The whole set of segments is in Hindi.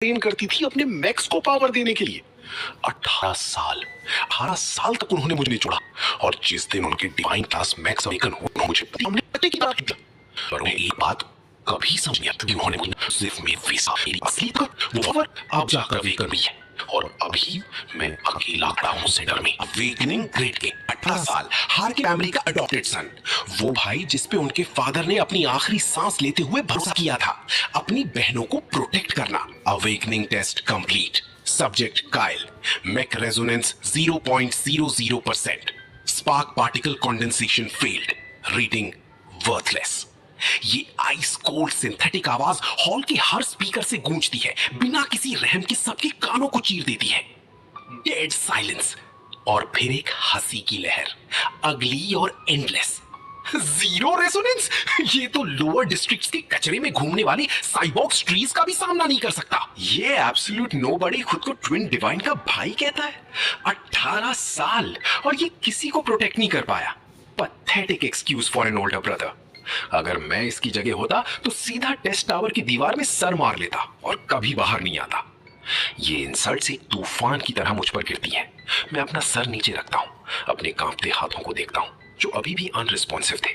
ट्रेन करती थी अपने मैक्स को पावर देने के लिए। 18 साल तक उन्होंने मुझे नहीं छोड़ा, और जिस दिन उनके डिवाइन क्लास मैक्स अवेकन हुआ, मुझे की बात की, पर उन्हें एक बात कभी समझ नहीं आती, उन्होंने सिर्फ मेरी असली वो अब जाकर अवेकन हुई है, और अभी मैं अकेला खड़ा हूं सेंटर में। अवेकनिंग ग्रेट के 18 साल, हार्किन फैमिली का अडॉप्टेड सन, वो भाई जिस पे उनके फादर ने अपनी आखिरी सांस लेते हुए भरोसा किया था, अपनी बहनों को प्रोटेक्ट करना। Awakening test complete. Subject Kyle, mac resonance 0.00%, spark particle condensation failed, reading worthless. ये आइस कोल्ड सिंथेटिक आवाज हॉल के हर स्पीकर से गूंजती है, बिना किसी रहम के सबके कानों को चीर देती है। डेड साइलेंस, और फिर एक हंसी की लहर, अगली और एंडलेस। जीरो रेजोनेंस, ये तो लोअर डिस्ट्रिक्ट्स के कचरे में घूमने वाले साइबॉक्स ट्रीज का भी सामना नहीं कर सकता। ये एब्सोल्यूट नोबडी खुद को ट्विन डिवाइन का भाई कहता है। 18 साल, और ये किसी को प्रोटेक्ट नहीं कर पाया। Pathetic excuse for an older brother. अगर मैं इसकी जगह होता तो सीधा टेस्ट टावर की दीवार में सर मार लेता और कभी बाहर नहीं आता। ये इंसल्ट्स एक तूफान की तरह मुझ पर गिरती हैं। मैं अपना सर नीचे रखता हूँ, अपने कांपते हाथों को देखता हूँ जो अभी भी अनरिस्पॉन्सिव थे।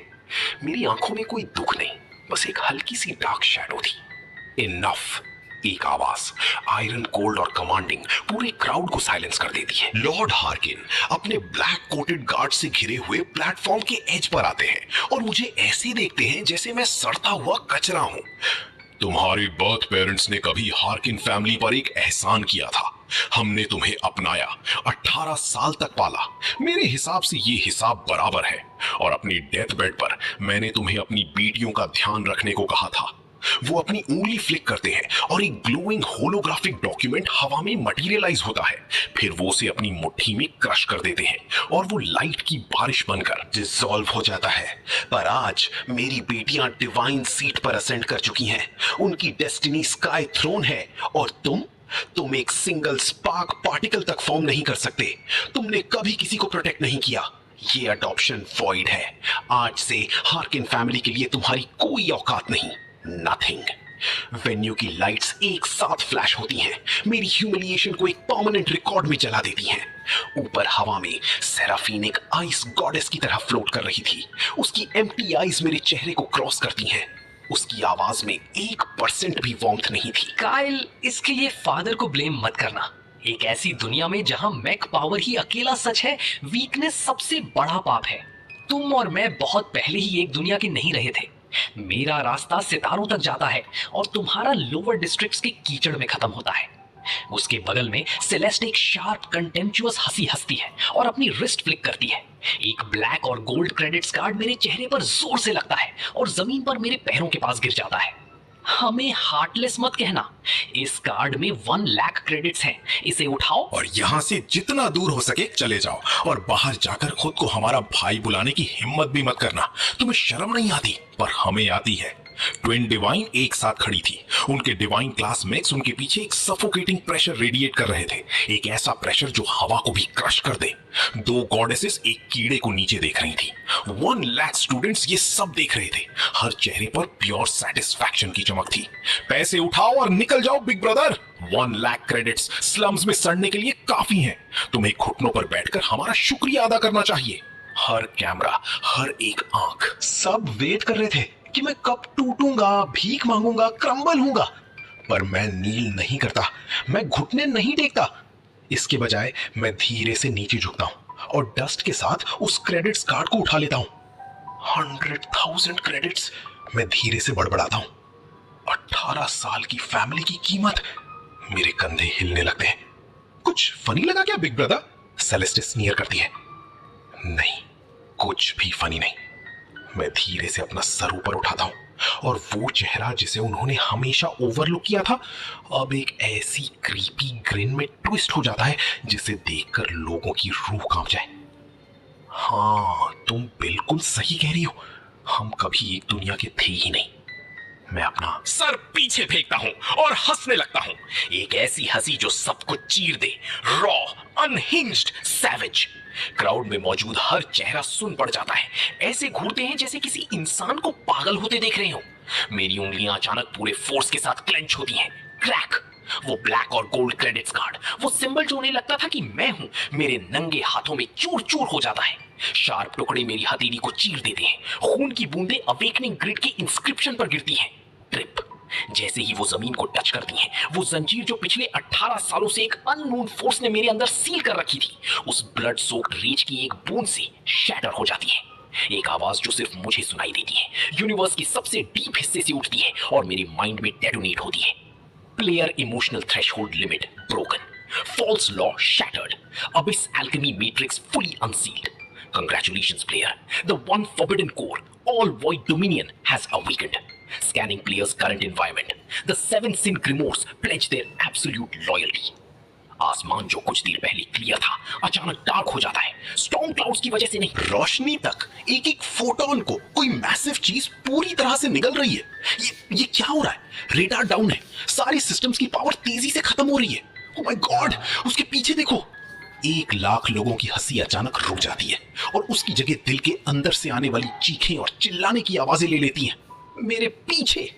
मेरी आंखों में कोई दुख नहीं, बस एक हल्की सी डार्क शैडो थी। इनफ। एक आवाज, आयरन कोल्ड और कमांडिंग, पूरे क्राउड को साइलेंस कर देती है। लॉर्ड हार्किन अपने ब्लैक कोटेड गार्ड से घिरे हुए प्लेटफॉर्म के एज पर आते हैं और मुझे ऐसे देखते हैं जैसे मैं सड़ता हुआ कचरा हूं। तुम्हारे बर्थ पेरेंट्स ने कभी हार्किन फैमिली पर एक एहसान किया था। हमने तुम्हें अपनाया, 18 साल तक पाला। मेरे हिसाब से ये हिसाब बराबर है, और अपनी डेथ बेड पर मैंने तुम्हें अपनी बेटियों का ध्यान रखने को कहा था। वो अपनी उंगली फ्लिक करते हैं और एक ग्लोइंग होलोग्राफिक डॉक्यूमेंट हवा में मटेरियलाइज होता है। फिर वो उसे अपनी मुट्ठी में क्रश कर देते हैं और वो लाइट की बारिश बनकर डिसॉल्व हो जाता है। पर आज मेरी बेटियां डिवाइन सीट पर असेंड कर चुकी हैं। उनकी डेस्टिनी स्काई थ्रोन है, और तुम एक सिंगल स्पार्क पार्टिकल तक फॉर्म नहीं कर सकते। तुमने कभी किसी को प्रोटेक्ट नहीं किया। ये अडॉप्शन वॉइड है। आज से हार्किन फैमिली के लिए तुम्हारी कोई औकात नहीं। नथिंग। वेन्यू की लाइट्स एक साथ फ्लैश होती हैं, मेरी ह्यूमिलिएशन को एक परमानेंट रिकॉर्ड में जला देती हैं। ऊपर हवा में सेराफीन एक आइस गॉडेस की तरह फ्लोट कर रही थी। उसकी एम्प्टी आइज मेरे चेहरे को क्रॉस करती हैं। उसकी आवाज में 1% भी वार्मथ नहीं थी। काइल, इसके लिए फादर को ब्लेम मत करना। एक ऐसी दुनिया में जहां मैक पावर ही अकेला सच है, वीकनेस सबसे बड़ा पाप है। तुम और मैं बहुत पहले ही एक दुनिया के नहीं रहे थे। मेरा रास्ता सितारों तक जाता है और तुम्हारा लोअर डिस्ट्रिक्ट्स के कीचड़ में खत्म होता है। उसके बगल में सेलेस्ट एक शार्प कंटेम्पचुअस हंसी हंसती है और अपनी रिस्ट फ्लिक करती है। एक ब्लैक और गोल्ड क्रेडिट्स कार्ड मेरे चेहरे पर जोर से लगता है और जमीन पर मेरे पैरों के पास गिर जाता है। हमें हार्टलेस मत कहना। इस कार्ड में 1 लाख क्रेडिट्स हैं। इसे उठाओ और यहाँ से जितना दूर हो सके चले जाओ, और बाहर जाकर खुद को हमारा भाई बुलाने की हिम्मत भी मत करना। तुम्हें शर्म नहीं आती, पर हमें आती है। ट्विन डिवाइन एक साथ खड़ी थी। उनके डिवाइन क्लास मैक्स उनके पीछे एक सफोकेटिंग प्रेशर रेडिएट कर रहे थे, एक ऐसा प्रेशर जो हवा को भी क्रश कर दे। 2 गॉडेसेस एक कीड़े को नीचे देख रही थी। 1 लाख स्टूडेंट्स ये सब देख रहे थे। हर चेहरे पर प्योर सेटिस्फैक्शन की चमक थी। पैसे उठाओ और निकल जाओ big brother. 1 lakh credits slums में सड़ने के लिए काफी हैं। तुम्हें घुटनों पर बैठकर हमारा शुक्रिया अदा करना चाहिए। हर कैमरा, हर एक आंख, सब वेट कर रहे थे कि मैं कब टूटूंगा, भीख मांगूंगा, क्रम्बल हूंगा। पर मैं नील नहीं करता, मैं घुटने नहीं टेकता। इसके बजाय मैं धीरे से नीचे झुकता हूं और डस्ट के साथ उस क्रेडिट्स कार्ड को उठा लेता हूं। 100,000 क्रेडिट्स, मैं धीरे से बड़बड़ाता हूं। 18 साल की फैमिली की कीमत। मेरे कंधे हिलने लगते हैं। कुछ फनी लगा क्या बिग ब्रदर? सेलेस्टे स्नीयर करती है। नहीं, कुछ भी फनी नहीं। मैं धीरे से अपना सर ऊपर उठाता हूं और वो चेहरा जिसे उन्होंने हमेशा ओवरलुक किया था, अब एक ऐसी क्रीपी ग्रिन में ट्विस्ट हो जाता है जिसे देखकर लोगों की रूह कांप जाए। हाँ, तुम बिल्कुल सही कह रही हो। हम कभी एक दुनिया के थे ही नहीं। मैं अपना सर पीछे फेंकता हूं और हंसने लगता हूं। एक ऐसी हंसी जो सबको चीर दे। Raw, unhinged, savage. क्राउड में मौजूद हर चेहरा सुन पड़ जाता है। ऐसे घूरते हैं जैसे किसी इंसान को पागल होते देख रहे हो। मेरी उंगलियां अचानक पूरे फोर्स के साथ क्लेंच होती हैं। क्रैक। वो ब्लैक और गोल्ड क्रेडिट्स कार्ड, वो सिंबल जो उन्हें लगता था कि मैं हूं, मेरे नंगे हाथों में चूर चूर हो जाता है। शार्प टुकड़े मेरी हथेली को चीर देते हैं। खून की बूंदें अवेकनिंग ग्रिड के इंस्क्रिप्शन पर गिरती हैं। ट्रिप। जैसे ही वो जमीन को टच करती हैं, वो जंजीर जो पिछले 18 सालों से एक अननोन फोर्स ने मेरे अंदर सील कर रखी थी, उस ब्लड सोक्ड रेज की एक बूंद से शैटर हो जाती है। एक आवाज जो सिर्फ मुझे सुनाई देती है, यूनिवर्स की सबसे डीप हिस्से से उठती है और मेरे माइंड में डेटोनेट होती है। Player emotional threshold limit broken, false law shattered, abyss alchemy matrix fully unsealed. Congratulations, player. The one forbidden core, all void dominion, has awakened. Scanning player's current environment, the seven sin grimoires pledge their absolute loyalty. आसमान जो कुछ देर पहले क्लियर था, अचानक डार्क हो जाता है। स्टॉर्म क्लाउड्स की वजह से नहीं, रोशनी तक एक एक फोटोन को कोई मैसिव चीज पूरी तरह से निगल रही है। ये क्या हो रहा है? रेडार डाउन है, सारे सिस्टम्स की पावर तेजी से खत्म हो रही है। ओह माय गॉड, उसके पीछे देखो। 1 लाख लोगों की हंसी अचानक रुक जाती है और उसकी जगह दिल के अंदर से आने वाली चीखें और चिल्लाने की आवाजें ले लेती हैं। मेरे पीछे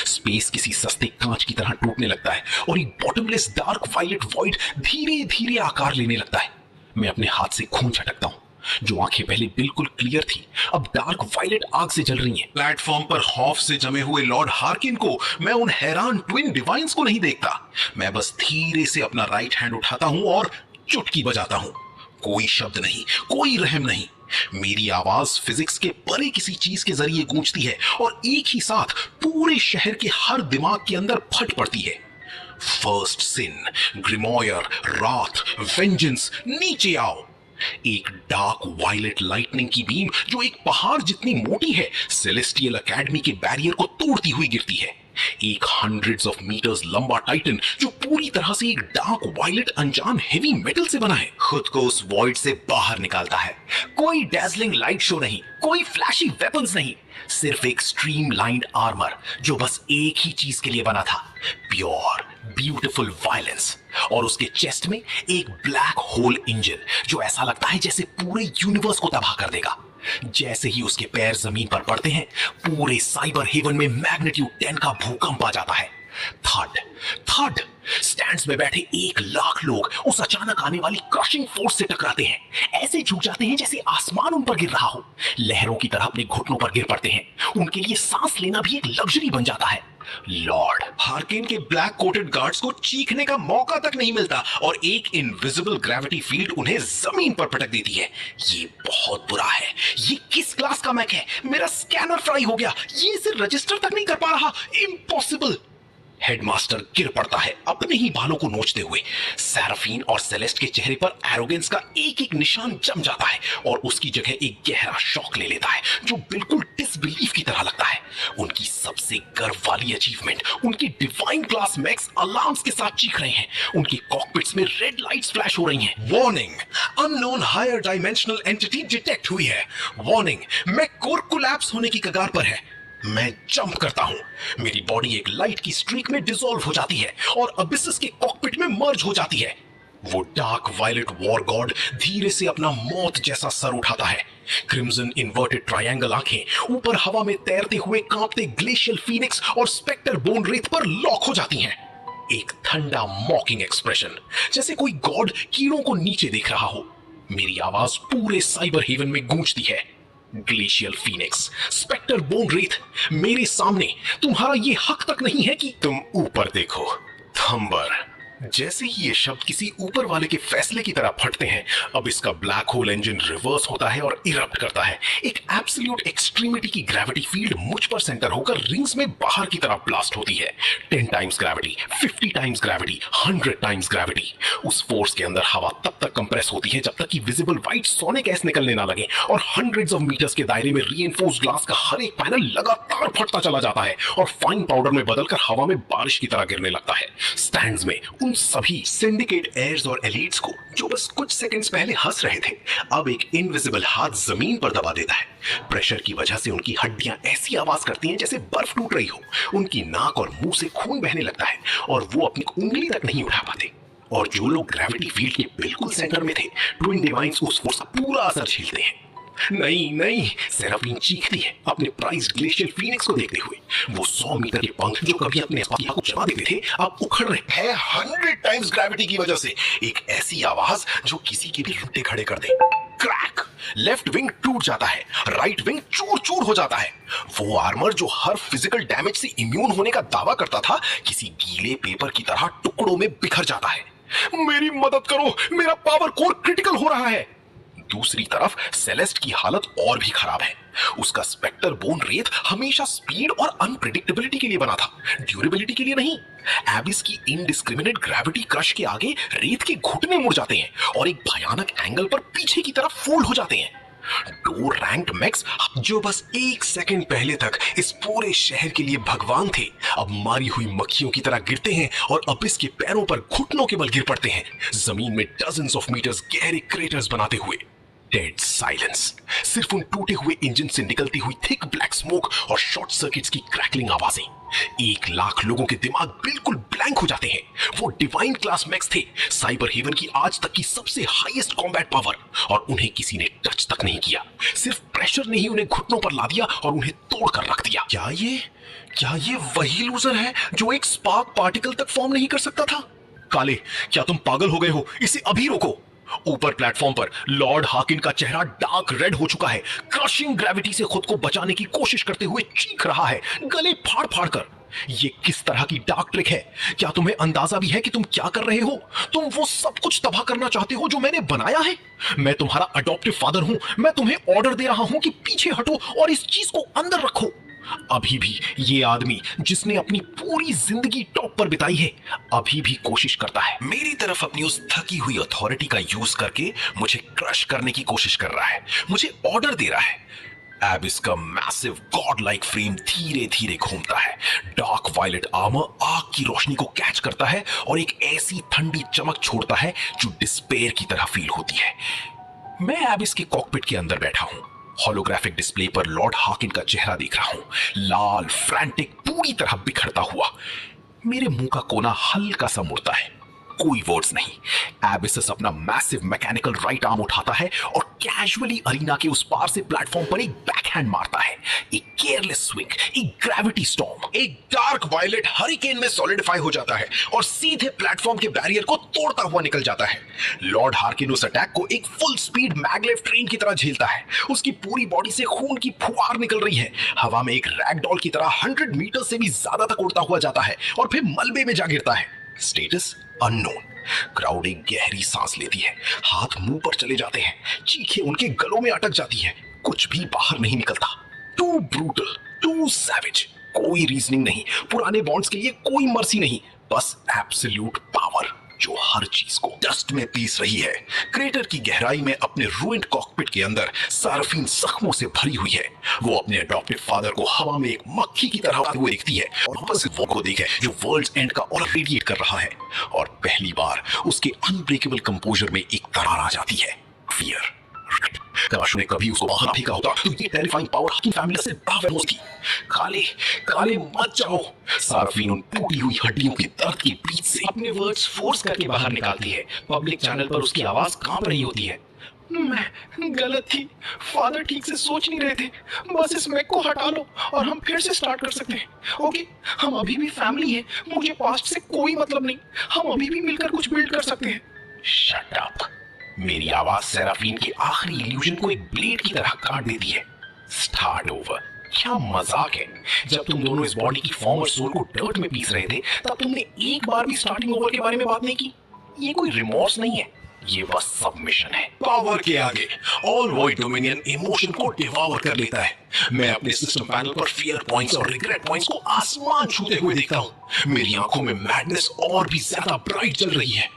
स्पेस किसी सस्ते कांच की तरह टूटने लगता है और एक बॉटमलेस डार्क वायलेट वॉइड धीरे धीरे आकार लेने लगता है। मैं अपने हाथ से खून झटकता हूं। जो आंखें पहले बिल्कुल क्लियर थी, अब डार्क वायलेट आग से जल रही हैं। प्लेटफॉर्म पर खौफ से जमे हुए लॉर्ड हार्किन को, मैं उन हैरान ट्विन डिवाइन्स को नहीं देखता। मैं बस धीरे से अपना राइट हैंड उठाता हूं और चुटकी बजाता हूं। कोई शब्द नहीं, कोई रहम नहीं। मेरी आवाज फिजिक्स के परे किसी चीज के जरिए गूंजती है और एक ही साथ पूरे शहर के हर दिमाग के अंदर फट पड़ती है। फर्स्ट सिन, ग्रिमोयर, राथ, वेंजेंस, नीचे आओ। एक डार्क वायलेट लाइटनिंग की बीम जो एक पहाड़ जितनी मोटी है, सेलेस्टियल एकेडमी के बैरियर को तोड़ती हुई गिरती है। एक हंड्रेड्स ऑफ मीटर्स लंबा टाइटन जो पूरी तरह से एक डार्क वायलेट अनजान हेवी मेटल से बना है, खुद को उस वॉइड से बाहर निकालता है। कोई डैजलिंग लाइट शो नहीं, कोई फ्लैशी वेपन्स नहीं, सिर्फ एक स्ट्रीमलाइंड आर्मर जो बस एक ही चीज के लिए बना था, प्योर ब्यूटीफुल वायलेंस। और उसके चेस्ट में एक ब्लैक होल इंजन जो ऐसा लगता है जैसे पूरे यूनिवर्स को तबाह कर देगा। जैसे ही उसके पैर जमीन पर पड़ते हैं, पूरे साइबर हेवन में मैग्नीट्यूड 10 का भूकंप आ जाता है। थर्ड स्टैंड्स में बैठे 1 लाख लोग उस अचानक आने वाली क्रशिंग फोर्स से टकराते हैं। ऐसे झुक जाते हैं जैसे आसमान उन पर गिर रहा हो, लहरों की तरह अपने घुटनों पर गिर पड़ते हैं। उनके लिए सांस लेना भी एक लग्जरी बन जाता है। लॉर्ड हार्किन के ब्लैक कोटेड गार्ड्स को चीखने का मौका तक नहीं मिलता और एक इनविजिबल ग्रेविटी फील्ड उन्हें जमीन पर पटक देती है। ये बहुत बुरा है। ये किस क्लास का मैक है? मेरा स्कैनर फ्राई हो गया। ये इसे रजिस्टर तक नहीं कर पा रहा। इम्पॉसिबल। हेडमास्टर गिर पड़ता है अपने ही बालों को नोचते हुए। सैराफीन और सेलेस्ट के चेहरे पर एरोगेंस का एक एक निशान जम जाता है और उसकी जगह एक गहरा शॉक ले लेता है जो बिल्कुल डिसबिलीफ की तरह लगता है। उनकी सबसे गर्व वाली अचीवमेंट, उनकी डिवाइन क्लास मैक्स अलार्म्स के साथ चीख रहे हैं। उनके कॉकपिट्स में रेड लाइट्स फ्लैश हो रही हैं। Warning, unknown higher dimensional entity detect हुई है। वार्निंग, मैक कोर कोलैप्स होने की कगार पर है। मैं जंप करता हूं। मेरी बॉडी एक लाइट की स्ट्रीक में डिसॉल्व हो जाती है और अबिसिस के कॉकपिट में मर्ज हो जाती है। वो डार्क वायलेट वॉर गॉड धीरे से अपना मौत जैसा सर उठाता है। क्रिम्सन इन्वर्टेड ट्रायंगल आंखें ऊपर हवा में तैरते हुए कांपते ग्लेशियल फीनिक्स और स्पेक्टर बोन रेत पर लॉक हो जाती हैं। एक ठंडा मॉकिंग एक्सप्रेशन, जैसे कोई गॉड कीड़ों को नीचे देख रहा हो। मेरी आवाज पूरे साइबर हेवन में गूंजती है। ग्लेशियल फीनिक्स, स्पेक्टर बोन रेत, मेरे सामने तुम्हारा ये हक तक नहीं है कि तुम ऊपर देखो। थंबर। जैसे ही ये शब्द किसी ऊपर वाले के फैसले की तरह फटते हैं, अब इसका ब्लैक होल इंजन रिवर्स होता है और इरप्ट करता है। एक एब्सोल्यूट एक्सट्रीमिटी की ग्रेविटी फील्ड मुझ पर सेंटर होकर रिंग्स में बाहर की तरफ ब्लास्ट होती है। 10 times gravity, 50 times gravity, 100 times gravity. उस फोर्स के अंदर हवा तब तक कंप्रेस होती है जब तक कि विजिबल व्हाइट सोने गैस निकलने ना लगे और हंड्रेड्स ऑफ मीटर्स के दायरे में रीइंफोर्स्ड ग्लास का हर एक पैनल लगातार फटता चला जाता है और फाइन पाउडर में बदलकर हवा में बारिश की तरह गिरने लगता है। स्टैंड्स में उन सभी सिंडिकेट एयर्स और एलीट्स को जो बस कुछ सेकंड्स पहले हंस रहे थे, अब एक इनविजिबल हाथ जमीन पर दबा देता है। प्रेशर की वजह से उनकी हड्डियां ऐसी आवाज करती हैं जैसे बर्फ टूट रही हो। उनकी नाक और मुंह से खून बहने लगता है और वो अपनी उंगली तक नहीं उठा पाते। और जो लोग ग्रेविटी फील्ड के बिल्कुल सेंटर में थे, ट्विन डिवाइन्स उस फोर्स का पूरा असर झेलते हैं। नहीं नहीं, सेराफीन चीखती है अपने प्राइज्ड ग्लेशियल फीनिक्स को देखते हुए। वो 100 मीटर के पंख जो कभी अपने आसपास को जमा देते थे अब उखड़ रहे हैं 100 टाइम्स ग्रेविटी की वजह से। एक ऐसी आवाज जो किसी के भी रुटे खड़े कर दे। क्रैक! लेफ्ट विंग टूट जाता है, राइट विंग चूर चूर हो जाता है। वो आर्मर जो हर फिजिकल डैमेज से इम्यून होने का दावा करता था किसी गीले पेपर की तरह टुकड़ों में बिखर जाता है। मेरी मदद करो, मेरा पावर कोर क्रिटिकल हो रहा है। दूसरी तरफ सेलेस्ट की हालत और भी खराब है। उसका स्पेक्टर बोन रेत हमेशा स्पीड और अनप्रेडिक्टेबिलिटी के लिए बना था, ड्यूरेबिलिटी के लिए नहीं। एबिस की इनडिस्क्रिमिनेट ग्रेविटी क्रश के आगे रेत के घुटने मुड़ जाते हैं और एक भयानक एंगल पर पीछे की तरफ फोल्ड हो जाते हैं। दो रैंक्ड मैक्स जो बस 1 सेकंड पहले तक इस पूरे शहर के लिए भगवान थे, अब मारी हुई मक्खियों की तरह गिरते हैं और अबिस के पैरों पर घुटनों के बल गिर पड़ते हैं, जमीन में डजन्स ऑफ मीटर्स गहरे क्रेटर्स बनाते हुए। डेड साइलेंस, सिर्फ उन टूटे हुए इंजन से निकलती हुई थिक ब्लैक स्मोक और शॉर्ट सर्किट्स की क्रैकलिंग आवाजें। 1 लाख लोगों के दिमाग बिल्कुल ब्लैंक हो जाते हैं। वो डिवाइन क्लास मैक्स थे, साइबर हेवन की आज तक की सबसे हाईएस्ट कॉम्बैट पावर, और उन्हें किसी ने टच तक नहीं किया। सिर्फ प्रेशर ने ही उन्हें घुटनों पर ला दिया और उन्हें तोड़कर रख दिया। क्या ये वही लूजर है जो एक स्पार्क पार्टिकल तक फॉर्म नहीं कर सकता था? काले, क्या तुम पागल हो गए हो? इसे अभी रोको। ऊपर प्लेटफॉर्म पर लॉर्ड हाकिन का चेहरा डार्क रेड हो चुका है, क्रशिंग ग्रेविटी से खुद को बचाने की कोशिश करते हुए चीख रहा है, गले फाड़ फाड़ कर। ये किस तरह की डार्क ट्रिक है? क्या तुम्हें अंदाजा भी है कि तुम क्या कर रहे हो? तुम वो सब कुछ तबाह करना चाहते हो जो मैंने बनाया है। मैं तुम्हारा अडॉप्टिव फादर हूं, मैं तुम्हें ऑर्डर दे रहा हूं कि पीछे हटो और इस चीज को अंदर रखो। अभी भी ये आदमी जिसने अपनी पूरी जिंदगी टॉप पर बिताई है, अभी भी कोशिश करता है मेरी तरफ अपनी उस थकी हुई अथॉरिटी का यूज करके मुझे क्रश करने की कोशिश कर रहा है, मुझे ऑर्डर दे रहा है। एबिस का मैसिव गॉड लाइक फ्रेम धीरे धीरे घूमता है। डार्क वायलेट आर्मर आग की रोशनी को कैच करता है और एक ऐसी ठंडी चमक छोड़ता है जो डिस्पेयर की तरह फील होती है। मैं एबिस के कॉकपिट के अंदर बैठा हूं, होलोग्राफिक डिस्प्ले पर लॉर्ड हाकिन का चेहरा देख रहा हूं, लाल, फ्रैंटिक, पूरी तरह बिखरता हुआ। मेरे मुंह का कोना हल्का सा मुड़ता है, कोई वर्ड्स नहीं। एबिसस अपना मैसिव मैकेनिकल राइट आर्म उठाता है और कैजुअली अरीना के उस पार से प्लेटफॉर्म पर एक बैकहैंड मारता है। एक केयरलेस स्विंग, एक ग्रेविटी स्टॉर्म, एक डार्क वायलेट हरिकेन में सॉलिडिफाई हो जाता है और सीधे प्लेटफॉर्म के बैरियर को तोड़ता हुआ निकल जाता है। लॉर्ड हार्किन उस अटैक को एक फुल स्पीड मैगलेव ट्रेन की तरह झेलता है। उसकी पूरी बॉडी से खून की फुहार निकल रही है। हवा में एक रैगडॉल की तरह 100 मीटर से भी ज्यादा तक उड़ता हुआ जाता है और फिर मलबे में जा गिरता है। Status unknown. क्राउड एक गहरी सांस लेती है, हाथ मुंह पर चले जाते हैं, चीखें उनके गलों में अटक जाती हैं, कुछ भी बाहर नहीं निकलता। टू ब्रूटल, टू सैवेज, कोई रीजनिंग नहीं, पुराने बॉन्ड्स के लिए कोई मर्सी नहीं, बस एब्सोल्यूट पावर जो हर चीज को डस्ट में पीस रही है। क्रेटर की गहराई में अपने रूइंड कॉकपिट के अंदर सारफीन जख्मों से भरी हुई है। वो अपने अडॉप्टिव फादर को हवा में एक मक्खी की तरह उड़ते हुए देखती है और वापस वो को देखे जो वर्ल्ड्स एंड का और रेडिएट कर रहा है, और पहली बार उसके अनब्रेकेबल कंपोजर में एक दरार आ जाती है। फियर। काश ने कभी उसको बाहर फेंका होता तो ये टेरिफाइंग पावर हाकिन फैमिली से बाहर होती। काले, काले मत जाओ। सारफीन उन टूटी हुई हड्डियों के दर्द के बीच से अपने वर्ड्स फोर्स करके बाहर निकालती है। पब्लिक चैनल पर उसकी आवाज कांप रही होती है। मैं गलत थी, फादर ठीक से सोच नहीं रहे थे, बस इस मैक को हटा लो और हम फिर से स्टार्ट कर सकते हैं। ओके, हम अभी भी फैमिली हैं, मुझे पास्ट से कोई मतलब नहीं, हम अभी भी मिलकर कुछ बिल्ड कर सकते हैं। Shut up. मेरी आवाज सेराफीन के आखिरी इल्यूजन को एक ब्लेड की तरह काट देती है। Start over. क्या मजाक है। जब तुम दोनों इस बॉडी की फॉर्म और सोल को डर्ट में पीस रहे थे तब तुमने एक बार भी स्टार्टिंग ओवर के बारे में बात नहीं की। ये कोई रिमोर्स नहीं है, ये बस सबमिशन है। पावर के आगे ऑल वॉइड डोमिनियन इमोशन को डिवॉर कर लेता है। मैं अपने सिस्टम पैनल पर फियर पॉइंट्स और रिग्रेट पॉइंट्स को आसमान छूते हुए देखता हूं। मेरी आंखों में मैडनेस और भी ज्यादा ब्राइट जल रही है।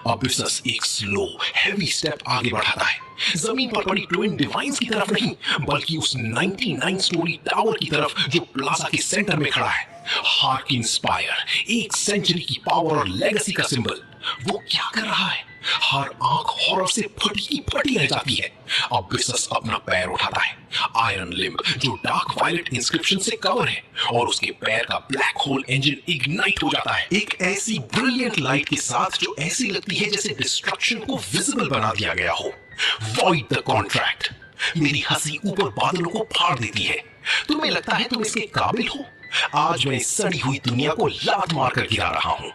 अबिसस एक स्लो हैवी स्टेप आगे बढ़ाता है, जमीन पर पड़ी ट्विन डिवाइन्स की तरफ नहीं, बल्कि उस 99 स्टोरी टावर की तरफ जो प्लाजा के सेंटर में खड़ा है। हार्किन स्पायर, 1 सेंचुरी की पावर और लेगेसी का सिंबल। वो क्या कर रहा है? हर आंख हॉरर से फटी की फटी रह जाती है। अबिसस अपना पैर उठाता है, आयरन लिम्ब जो डार्क वायलेट इंस्क्रिप्शन से कवर है, और उसके पैर का ब्लैक होल इंजन इग्नाइट हो जाता है, एक ऐसी ब्रिलियंट लाइट के साथ जो ऐसी लगती है जैसे डिस्ट्रक्शन को विजिबल बना दिया गया हो। Void the contract. मेरी हंसी ऊपर बादलों को फाड़ देती है। तुम्हें लगता है तुम इसके काबिल हो? आज मैं इस सड़ी हुई दुनिया को लात मारकर गिरा रहा हूं।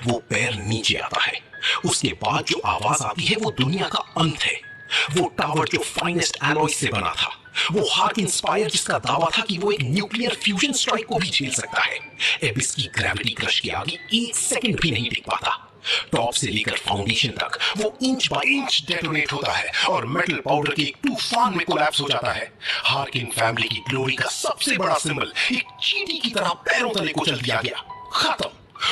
वो पैर नीचे आता है। उसके बाद जो आवाज आती है वो दुनिया का अंत है। वो टावर जो फाइनेस्ट एलॉय से बना था, वो हार्क इंस्पायर जिसका दावा था कि वो एक न्यूक्लियर फ्यूजन स्ट्राइक को भी झेल सकता है, एबिस की ग्रेविटी क्रश के आगे एक सेकंड भी नहीं टिक पाता। टॉप से लेकर फाउंडेशन तक वो इंच बाय इंच डेटोनेट होता है और मेटल पाउडर के एक तूफान में कोलैप्स हो जाता है। हार्किन फैमिली की ग्लोरी का सबसे बड़ा सिंबल एक चींटी की तरह पैरों तले को चल दिया गया, खत्म।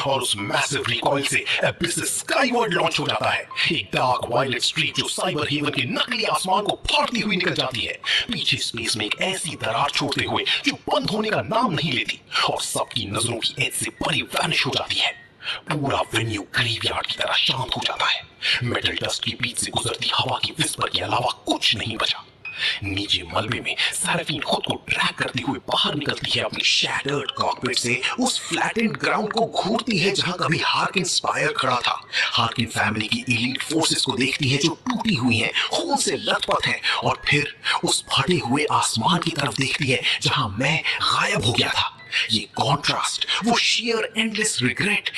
और उस मैसिव रिकॉइल से एबिस स्काईवर्ड लॉन्च हो जाता है, एक डार्क वायलेट स्ट्रीक जो साइबर हेवन के नकली आसमान को फाड़ती हुई निकल जाती है, पीछे स्पेस में एक ऐसी दरार छोड़ते हुए जो बंद होने का नाम नहीं लेती और सबकी नजरों की एज से परे वैनिश हो जाती है। पूरा वेन्यू ग्रेवयार्ड की तरह शांत हो जाता है। मेटल डस्ट की बीच से गुजरती हवा की विस्पर के अलावा कुछ नहीं बचा। नीचे मलबे में सेराफीन खुद को ड्रैग करती हुई बाहर निकलती है अपनी शैटर्ड कॉकपिट से, उस फ्लैटेंड ग्राउंड को घूरती है जहां कभी हार्किन स्पायर खड़ा था। हार्किन फैमिली की एलीट फोर्सेस को देखती है जो टूटी हुई हैं, खून से लथपथ हैं, और फिर उस फटे हुए आसमान की तरफ देखती है जहां मैं गायब हो गया था। ये कॉन्ट्रास्ट, वो शेयर एंडलेस रिग्रेट